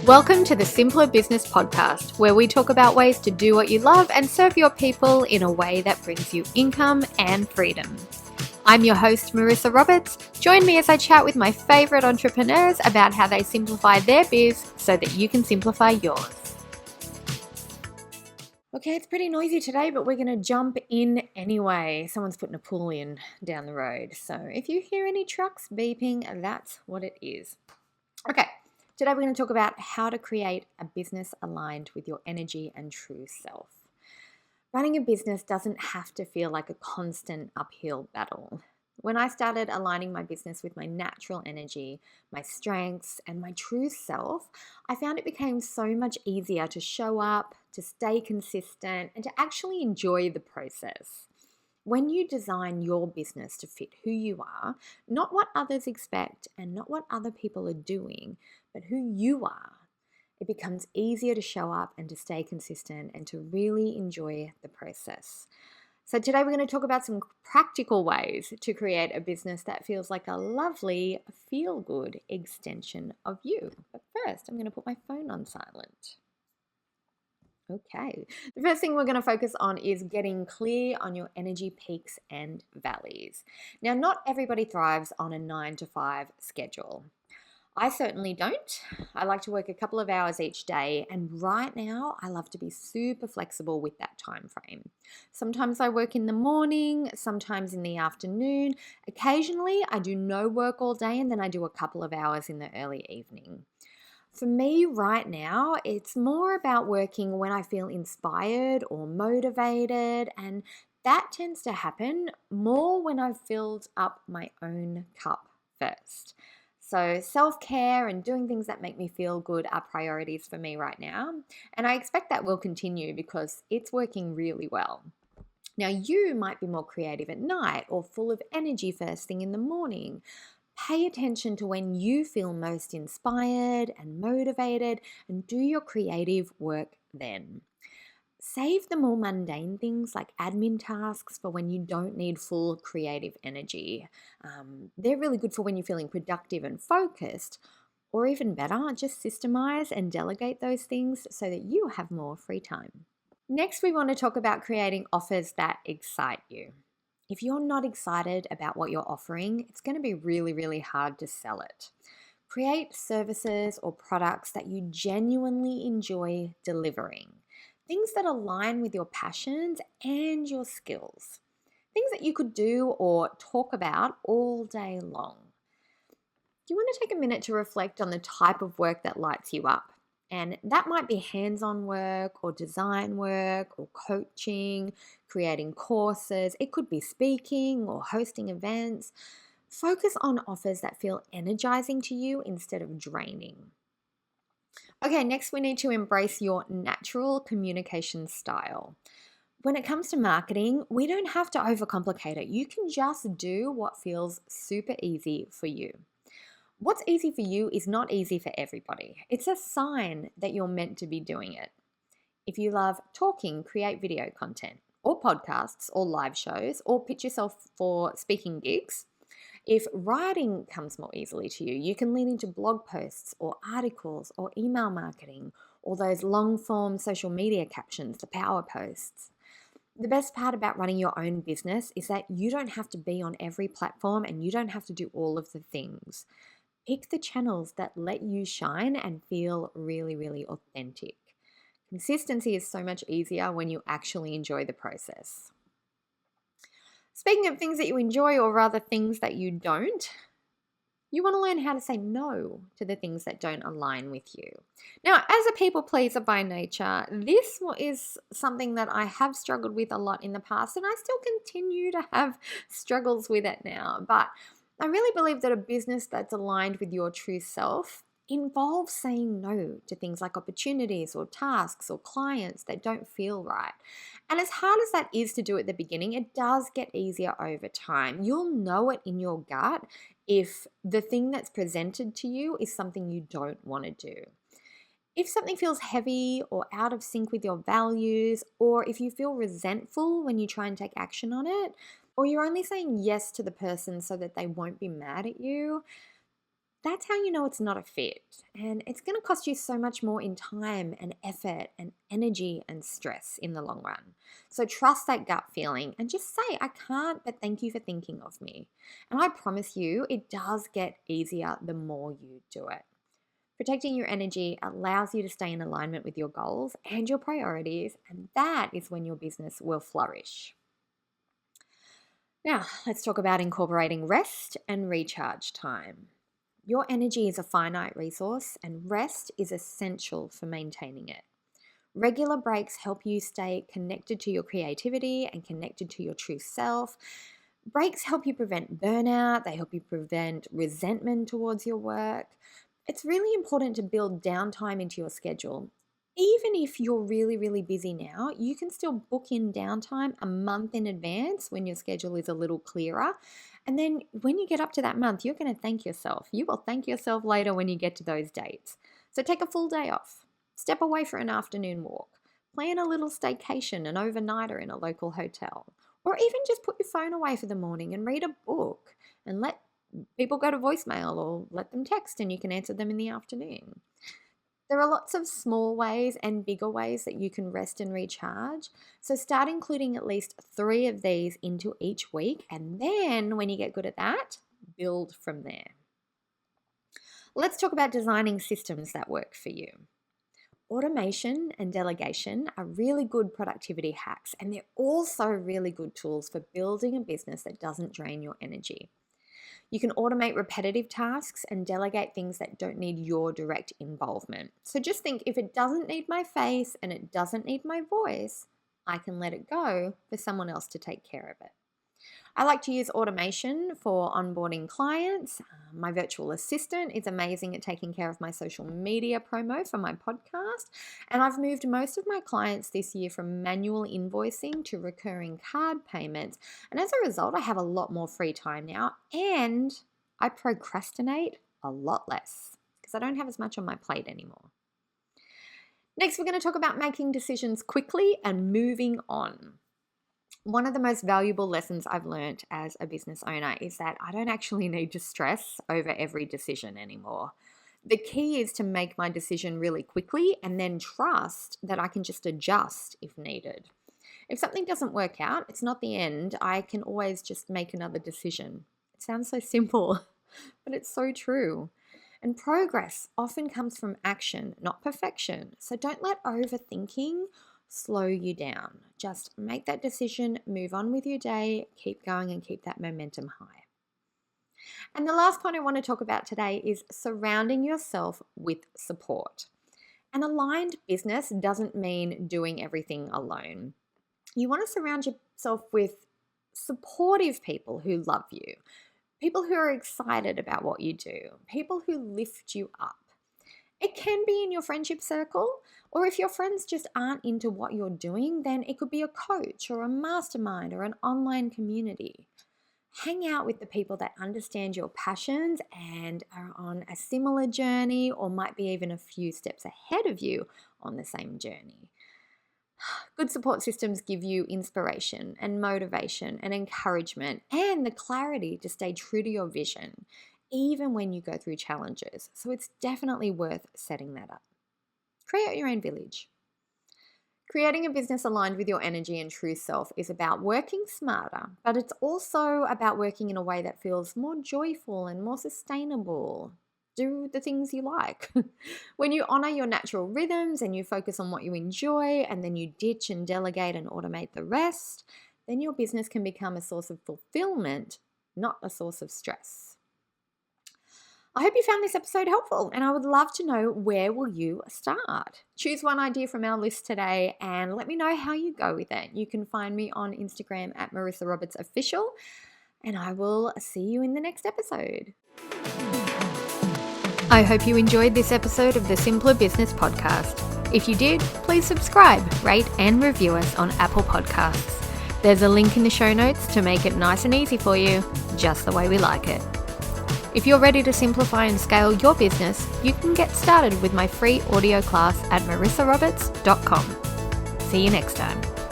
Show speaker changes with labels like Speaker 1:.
Speaker 1: Welcome to the Simpler Business Podcast, where we talk about ways to do what you love and serve your people in a way that brings you income and freedom. I'm your host, Marissa Roberts. Join me as I chat with my favorite entrepreneurs about how they simplify their biz so that you can simplify yours. Okay, it's pretty noisy today, but we're going to jump in anyway. Someone's putting a pool in down the road. So if you hear any trucks beeping, that's what it is. Okay. Today we're going to talk about how to create a business aligned with your energy and true self. Running a business doesn't have to feel like a constant uphill battle. When I started aligning my business with my natural energy, my strengths, and my true self, I found it became so much easier to show up, to stay consistent, and to actually enjoy the process. When you design your business to fit who you are, not what others expect and not what other people are doing, but who you are, it becomes easier to show up and to stay consistent and to really enjoy the process. So today we're going to talk about some practical ways to create a business that feels like a lovely, feel-good extension of you. But first, I'm going to put my phone on silent. Okay, the first thing we're going to focus on is getting clear on your energy peaks and valleys. Now, not everybody thrives on a 9 to 5 schedule. I certainly don't. I like to work a couple of hours each day, and right now I love to be super flexible with that time frame. Sometimes I work in the morning, sometimes in the afternoon. Occasionally I do no work all day and then I do a couple of hours in the early evening. For me right now, it's more about working when I feel inspired or motivated, and that tends to happen more when I've filled up my own cup first. So self-care and doing things that make me feel good are priorities for me right now, and I expect that will continue because it's working really well. Now, you might be more creative at night or full of energy first thing in the morning. Pay attention to when you feel most inspired and motivated and do your creative work then. Save the more mundane things like admin tasks for when you don't need full creative energy. They're really good for when you're feeling productive and focused, or even better, just systemize and delegate those things so that you have more free time. Next, we want to talk about creating offers that excite you. If you're not excited about what you're offering, it's going to be really, really hard to sell it. Create services or products that you genuinely enjoy delivering. Things that align with your passions and your skills. Things that you could do or talk about all day long. You want to take a minute to reflect on the type of work that lights you up. And that might be hands-on work or design work or coaching, creating courses. It could be speaking or hosting events. Focus on offers that feel energizing to you instead of draining. Okay, next we need to embrace your natural communication style. When it comes to marketing, we don't have to overcomplicate it. You can just do what feels super easy for you. What's easy for you is not easy for everybody. It's a sign that you're meant to be doing it. If you love talking, create video content or podcasts or live shows or pitch yourself for speaking gigs. If writing comes more easily to you, you can lean into blog posts or articles or email marketing or those long form social media captions, the power posts. The best part about running your own business is that you don't have to be on every platform and you don't have to do all of the things. Pick the channels that let you shine and feel really, really authentic. Consistency is so much easier when you actually enjoy the process. Speaking of things that you enjoy, or rather things that you don't, you want to learn how to say no to the things that don't align with you. Now, as a people pleaser by nature, this is something that I have struggled with a lot in the past, and I still continue to have struggles with it now. But I really believe that a business that's aligned with your true self involves saying no to things like opportunities or tasks or clients that don't feel right. And as hard as that is to do at the beginning, it does get easier over time. You'll know it in your gut if the thing that's presented to you is something you don't want to do. If something feels heavy or out of sync with your values, or if you feel resentful when you try and take action on it, or you're only saying yes to the person so that they won't be mad at you, that's how you know it's not a fit. And it's going to cost you so much more in time and effort and energy and stress in the long run. So trust that gut feeling and just say, I can't, but thank you for thinking of me. And I promise you, it does get easier the more you do it. Protecting your energy allows you to stay in alignment with your goals and your priorities, and that is when your business will flourish. Now, let's talk about incorporating rest and recharge time. Your energy is a finite resource, and rest is essential for maintaining it. Regular breaks help you stay connected to your creativity and connected to your true self. Breaks help you prevent burnout. They help you prevent resentment towards your work. It's really important to build downtime into your schedule. Even if you're really, really busy now, you can still book in downtime a month in advance when your schedule is a little clearer. And then when you get up to that month, you're going to thank yourself. You will thank yourself later when you get to those dates. So take a full day off. Step away for an afternoon walk. Plan a little staycation, an overnighter in a local hotel. Or even just put your phone away for the morning and read a book and let people go to voicemail or let them text and you can answer them in the afternoon. There are lots of small ways and bigger ways that you can rest and recharge. So start including at least 3 of these into each week. And then when you get good at that, build from there. Let's talk about designing systems that work for you. Automation and delegation are really good productivity hacks, and they're also really good tools for building a business that doesn't drain your energy. You can automate repetitive tasks and delegate things that don't need your direct involvement. So just think, if it doesn't need my face and it doesn't need my voice, I can let it go for someone else to take care of it. I like to use automation for onboarding clients. My virtual assistant is amazing at taking care of my social media promo for my podcast. And I've moved most of my clients this year from manual invoicing to recurring card payments. And as a result, I have a lot more free time now, and I procrastinate a lot less because I don't have as much on my plate anymore. Next, we're going to talk about making decisions quickly and moving on. One of the most valuable lessons I've learned as a business owner is that I don't actually need to stress over every decision anymore. The key is to make my decision really quickly and then trust that I can just adjust if needed. If something doesn't work out, it's not the end. I can always just make another decision. It sounds so simple, but it's so true. And progress often comes from action, not perfection. So don't let overthinking slow you down. Just make that decision, move on with your day, keep going and keep that momentum high. And the last point I want to talk about today is surrounding yourself with support. An aligned business doesn't mean doing everything alone. You want to surround yourself with supportive people who love you, people who are excited about what you do, people who lift you up. It can be in your friendship circle, or if your friends just aren't into what you're doing, then it could be a coach or a mastermind or an online community. Hang out with the people that understand your passions and are on a similar journey, or might be even a few steps ahead of you on the same journey. Good support systems give you inspiration and motivation and encouragement and the clarity to stay true to your vision, even when you go through challenges. So it's definitely worth setting that up. Create your own village. Creating a business aligned with your energy and true self is about working smarter, but it's also about working in a way that feels more joyful and more sustainable. Do the things you like. When you honor your natural rhythms and you focus on what you enjoy, and then you ditch and delegate and automate the rest, then your business can become a source of fulfillment, not a source of stress. I hope you found this episode helpful, and I would love to know, where will you start? Choose one idea from our list today and let me know how you go with it. You can find me on Instagram at Marissa Roberts Official, and I will see you in the next episode. I hope you enjoyed this episode of the Simpler Business Podcast. If you did, please subscribe, rate and review us on Apple Podcasts. There's a link in the show notes to make it nice and easy for you, just the way we like it. If you're ready to simplify and scale your business, you can get started with my free audio class at marissaroberts.com. See you next time.